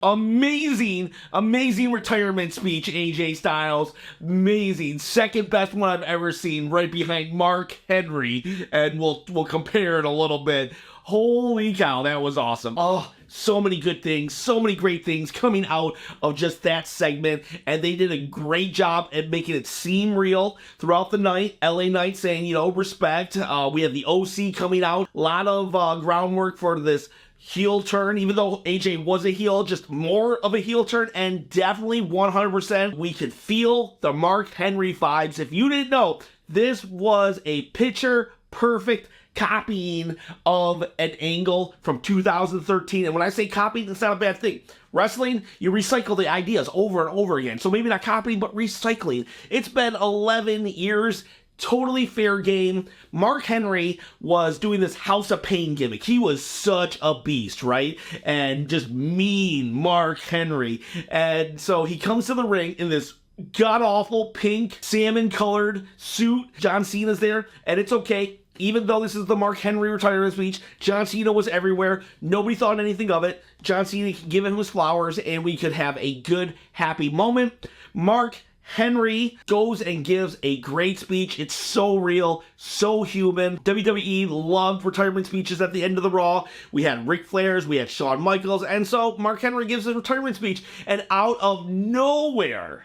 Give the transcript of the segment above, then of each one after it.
Amazing, amazing retirement speech, AJ Styles. Amazing. Second best one I've ever seen, right behind Mark Henry. And we'll compare it a little bit. Holy cow, that was awesome. Oh, so many good things, so many great things coming out of just that segment, and they did a great job at making it seem real throughout the night. LA Knight saying, you know, respect. We have the OC coming out. A lot of groundwork for this heel turn, even though AJ was a heel, just more of a heel turn, and definitely 100% we could feel the Mark Henry vibes. If you didn't know, this was a picture perfect copying of an angle from 2013. And when I say copying, it's not a bad thing. Wrestling, you recycle the ideas over and over again. So maybe not copying, but recycling. It's been 11 years. Totally fair game. Mark Henry was doing this House of Pain gimmick. He was such a beast, right? And just mean Mark Henry. And so he comes to the ring in this god-awful pink salmon-colored suit. John Cena's there, and it's okay. Even though this is the Mark Henry retirement speech, John Cena was everywhere. Nobody thought anything of it. John Cena could give him his flowers, and we could have a good, happy moment. Mark Henry goes and gives a great speech. It's so real, so human. WWE loved retirement speeches at the end of the Raw. We had Ric Flair's, we had Shawn Michaels, and so Mark Henry gives a retirement speech, and out of nowhere,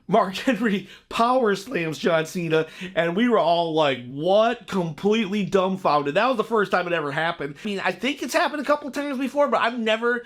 Mark Henry power slams John Cena, and we were all like, what? Completely dumbfounded. That was the first time it ever happened. I mean, I think it's happened a couple times before, but I've never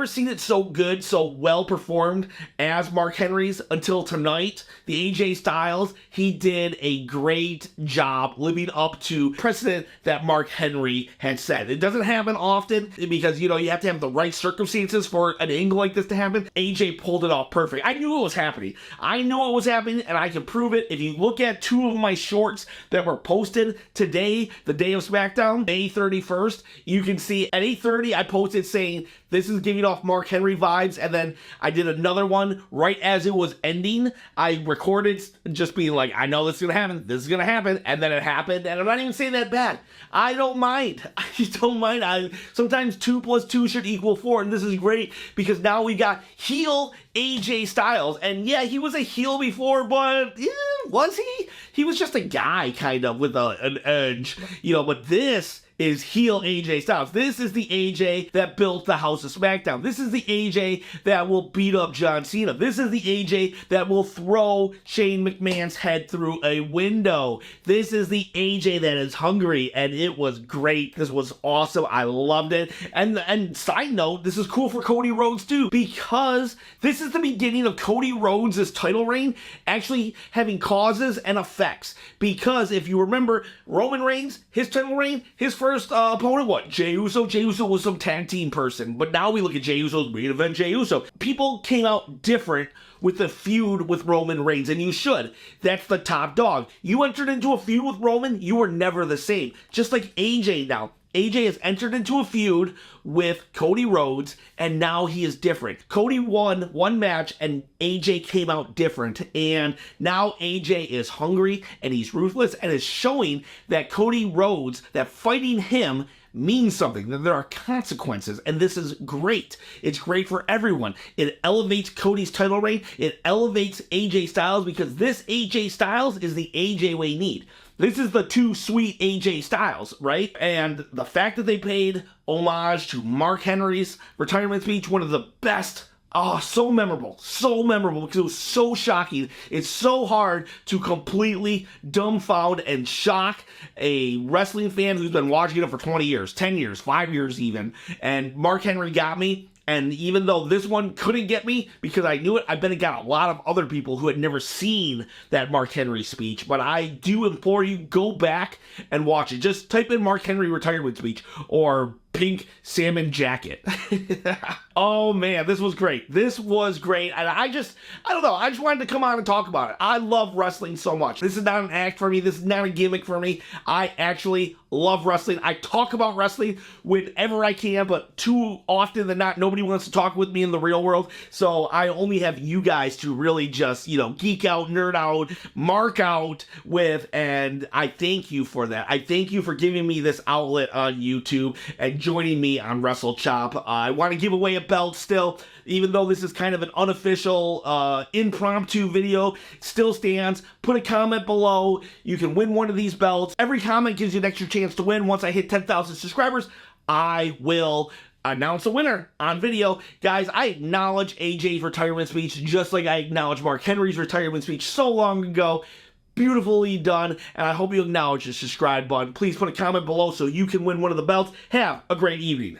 seen it so good, so well performed as Mark Henry's until tonight. The AJ Styles, he did a great job living up to precedent that Mark Henry had set. It doesn't happen often because, you know, you have to have the right circumstances for an angle like this to happen. AJ pulled it off perfect. I knew it was happening. I know it was happening, and I can prove it. If you look at two of my shorts that were posted today, the day of SmackDown, May 31st, you can see at 8:30 I posted saying this is giving off Mark Henry vibes, and then I did another one right as it was ending. I recorded just being like, I know this is gonna happen, and then it happened, and I'm not even saying that bad. I don't mind. I don't mind. Sometimes 2 + 2 should equal 4, and this is great because now we got heel AJ Styles, and yeah, he was a heel before, but yeah, was he? He was just a guy, kind of, with an edge, you know, but this is heel AJ Styles. This is the AJ that built the House of SmackDown. This is the AJ that will beat up John Cena. This is the AJ that will throw Shane McMahon's head through a window. This is the AJ that is hungry, and it was great. This was awesome. I loved it. And side note, this is cool for Cody Rhodes too, because this is the beginning of Cody Rhodes' title reign actually having causes and effects. Because if you remember, Roman Reigns, his title reign, his first opponent, what? Jey Uso? Jey Uso was some tag team person, but now we look at Jey Uso's main event, Jey Uso. People came out different with the feud with Roman Reigns, and you should. That's the top dog. You entered into a feud with Roman, you were never the same. Just like AJ now. AJ has entered into a feud with Cody Rhodes, and now he is different. Cody won one match, and AJ came out different, and now AJ is hungry, and he's ruthless, and is showing that Cody Rhodes, that fighting him means something, that there are consequences, and this is great. It's great for everyone. It elevates Cody's title reign. It elevates AJ Styles, because this AJ Styles is the AJ we need. This is the too sweet AJ Styles, right? And the fact that they paid homage to Mark Henry's retirement speech, one of the best. Oh, so memorable because it was so shocking. It's so hard to completely dumbfound and shock a wrestling fan who's been watching it for 20 years, 10 years, 5 years even. And Mark Henry got me. And even though this one couldn't get me because I knew it, I bet it got a lot of other people who had never seen that Mark Henry speech. But I do implore you, go back and watch it. Just type in Mark Henry retirement speech or pink salmon jacket. Oh man, this was great. This was great. And I don't know, I just wanted to come on and talk about it. I love wrestling so much. This is not an act for me. This is not a gimmick for me. I actually love wrestling. I talk about wrestling whenever I can, but too often than not, nobody wants to talk with me in the real world. So I only have you guys to really just, you know, geek out, nerd out, mark out with, and I thank you for that. I thank you for giving me this outlet on YouTube and joining me on Wrestle Chop. I want to give away a belt still, even though this is kind of an unofficial, impromptu video. It still stands. Put a comment below. You can win one of these belts. Every comment gives you an extra chance to win. Once I hit 10,000 subscribers, I will announce a winner on video. Guys, I acknowledge AJ's retirement speech just like I acknowledge Mark Henry's retirement speech so long ago. Beautifully done, and I hope you acknowledge the subscribe button. Please put a comment below so you can win one of the belts. Have a great evening.